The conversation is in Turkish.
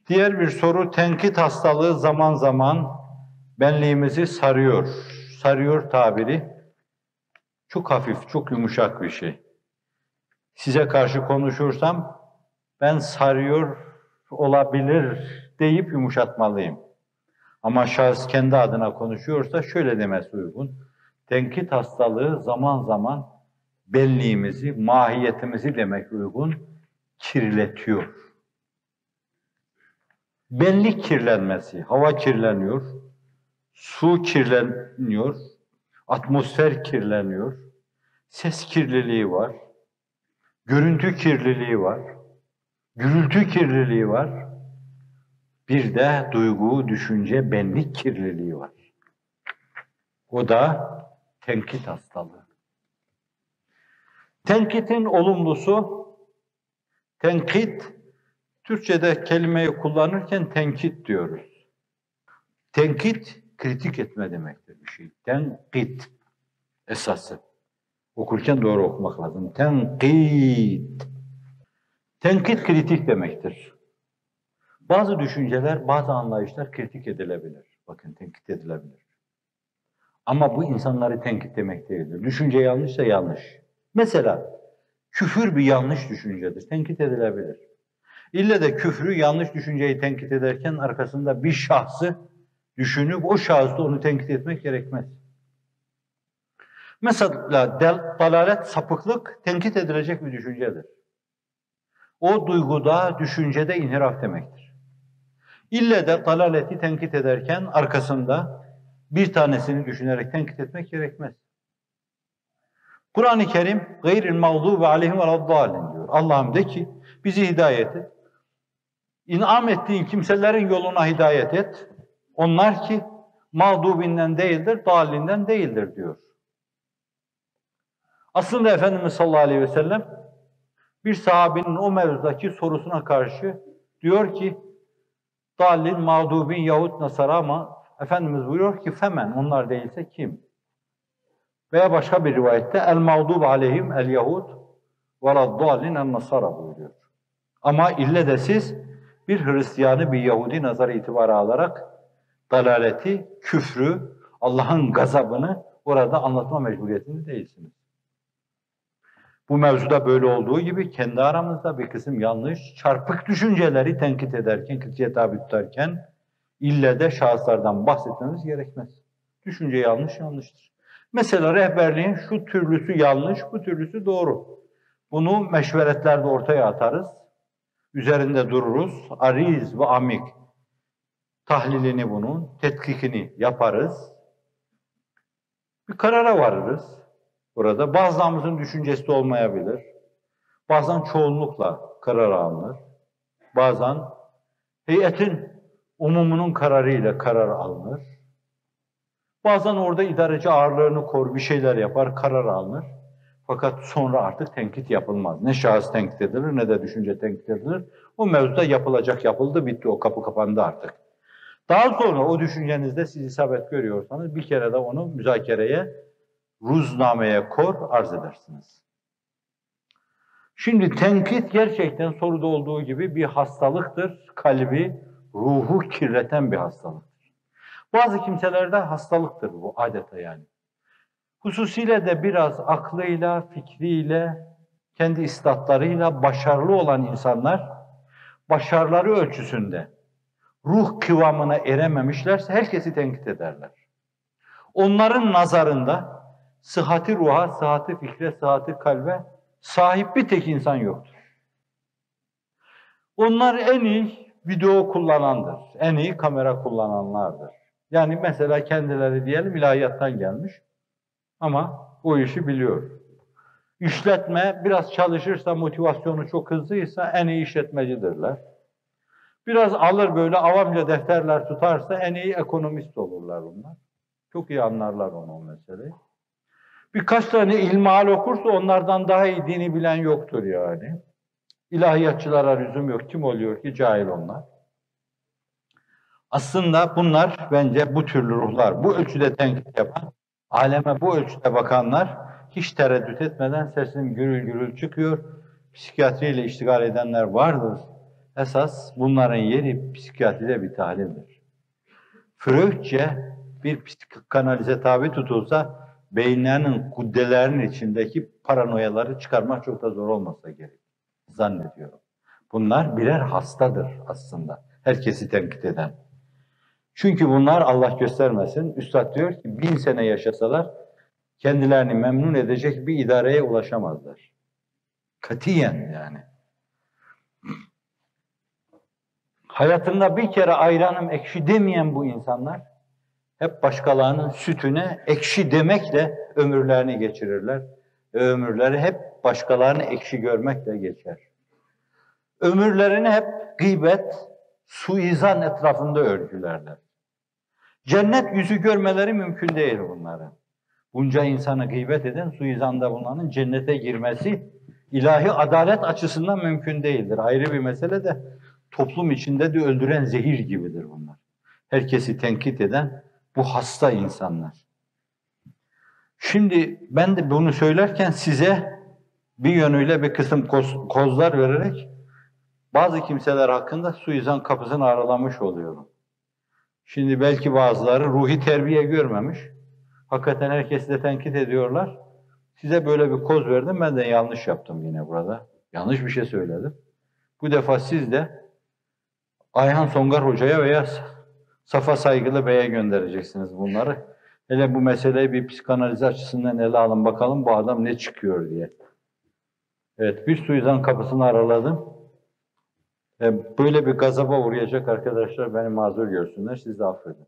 Diğer bir soru, tenkit hastalığı zaman zaman benliğimizi sarıyor. Sarıyor tabiri çok hafif, çok yumuşak bir şey. Size karşı konuşursam ben sarıyor olabilir deyip yumuşatmalıyım. Ama şahıs kendi adına konuşuyorsa şöyle demesi uygun. Tenkit hastalığı zaman zaman benliğimizi, mahiyetimizi demek uygun, kirletiyor. Benlik kirlenmesi, hava kirleniyor, su kirleniyor, atmosfer kirleniyor, ses kirliliği var, görüntü kirliliği var, gürültü kirliliği var, bir de duygu, düşünce, benlik kirliliği var. O da tenkit hastalığı. Tenkitin olumlusu, tenkit, Türkçe'de kelimeyi kullanırken tenkit diyoruz. Tenkit, kritik etme demektir bir şey. Tenkit, esası. Okurken doğru okumak lazım. Tenkit. Tenkit, kritik demektir. Bazı düşünceler, bazı anlayışlar kritik edilebilir. Bakın, tenkit edilebilir. Ama bu insanları tenkit demek değildir. Düşünce yanlışsa yanlış. Mesela, küfür bir yanlış düşüncedir. Tenkit edilebilir. İlle de küfrü, yanlış düşünceyi tenkit ederken arkasında bir şahsı düşünüp o şahısta onu tenkit etmek gerekmez. Mesela dalalet, sapıklık tenkit edilecek bir düşüncedir. O duyguda, düşüncede inhiraf demektir. İlle de dalaleti tenkit ederken arkasında bir tanesini düşünerek tenkit etmek gerekmez. Kur'an-ı Kerim gayril mağdubi aleyhim veleddâlin diyor. Allah'ım de ki bizi hidayet et. İn'am ettiğin kimselerin yoluna hidayet et. Onlar ki mağdubinden değildir, dâlinden değildir diyor. Aslında Efendimiz sallallahu aleyhi ve sellem bir sahabinin o mevzudaki sorusuna karşı diyor ki dâlin, mağdubin yahut nasara, ama Efendimiz buyuruyor ki femen, onlar değilse kim? Veya başka bir rivayette el mağdub aleyhim el yahud ve raddâlin el nasara buyuruyor. Ama ille de siz bir Hristiyanı, bir Yahudi nazar itibarı alarak dalaleti, küfrü, Allah'ın gazabını orada anlatma mecburiyetinde değilsiniz. Bu mevzuda böyle olduğu gibi kendi aramızda bir kısım yanlış, çarpık düşünceleri tenkit ederken, kritiğe tabi tutarken ille de şahıslardan bahsetmemiz gerekmez. Düşünce yanlış, yanlıştır. Mesela rehberliğin şu türlüsü yanlış, bu türlüsü doğru. Bunu meşveretlerde ortaya atarız, üzerinde dururuz, ariz ve amik tahlilini bunun, tetkikini yaparız, bir karara varırız. Burada bazılarımızın düşüncesi de olmayabilir. Bazen çoğunlukla karar alınır. Bazen heyetin umumunun kararıyla karar alınır. Bazen orada idareci ağırlığını korur, bir şeyler yapar, karar alınır. Fakat sonra artık tenkit yapılmaz. Ne şahıs tenkit edilir, ne de düşünce tenkit edilir. O mevzuda yapılacak yapıldı, bitti, o kapı kapandı artık. Daha sonra o düşüncenizde siz isabet görüyorsanız bir kere de onu müzakereye, ruznameye arz edersiniz. Şimdi tenkit gerçekten soruda olduğu gibi bir hastalıktır. Kalbi, ruhu kirleten bir hastalıktır. Bazı kimselerde hastalıktır bu adeta yani. Hususiyle de biraz aklıyla, fikriyle, kendi istatlarıyla başarılı olan insanlar, başarıları ölçüsünde ruh kıvamına erememişlerse herkesi tenkit ederler. Onların nazarında sıhhati ruha, sıhhati fikre, sıhhati kalbe sahip bir tek insan yoktur. Onlar en iyi video kullanandır, en iyi kamera kullananlardır. Yani mesela kendileri diyelim ilahiyattan gelmiş ama o işi biliyor. İşletme biraz çalışırsa, motivasyonu çok hızlıysa en iyi işletmecidirler. Biraz alır böyle avamca defterler tutarsa en iyi ekonomist olurlar onlar. Çok iyi anlarlar onu o meseleyi. Birkaç tane ilmihal okursa onlardan daha iyi dini bilen yoktur yani. İlahiyatçılara lüzum yok. Kim oluyor ki? Cahil onlar. Aslında bunlar bence bu türlü ruhlar, bu ölçüde tenkit yapan, aleme bu ölçüde bakanlar hiç tereddüt etmeden sesim gürül gürül çıkıyor. Psikiyatriyle iştigal edenler vardır. Esas bunların yeri psikiyatride bir tahlildir. Freudçe bir psikanalize tabi tutulsa beyinlerinin kuddelerinin içindeki paranoyaları çıkarmak çok da zor olmasa gerek. Zannediyorum. Bunlar birer hastadır aslında. Herkesi tenkit eden. Çünkü bunlar Allah göstermesin, Üstad diyor ki 1000 sene yaşasalar kendilerini memnun edecek bir idareye ulaşamazlar. Katiyen yani. Hayatında bir kere ayranım ekşi demeyen bu insanlar hep başkalarının sütüne ekşi demekle ömürlerini geçirirler. Ömürleri hep başkalarını ekşi görmekle geçer. Ömürlerini hep gıybet, suizan etrafında örgülerler. Cennet yüzü görmeleri mümkün değil bunların. Bunca insanı gıybet eden, suizanda bulunanın cennete girmesi ilahi adalet açısından mümkün değildir. Ayrı bir mesele de toplum içinde de öldüren zehir gibidir bunlar. Herkesi tenkit eden bu hasta insanlar. Şimdi ben de bunu söylerken size bir yönüyle bir kısım kozlar vererek bazı kimseler hakkında suizan kapısını aralamış oluyorum. Şimdi belki bazıları ruhi terbiye görmemiş. Hakikaten herkesi de tenkit ediyorlar. Size böyle bir koz verdim, ben de yanlış yaptım yine burada. Yanlış bir şey söyledim. Bu defa siz de Ayhan Songar Hoca'ya veya Safa Saygılı Bey'e göndereceksiniz bunları. Hele bu meseleyi bir psikanaliz açısından ele alın bakalım bu adam ne çıkıyor diye. Evet, bir suizan kapısını araladım. Böyle bir gazaba uğrayacak arkadaşlar beni mazur görsünler, siz de affedin.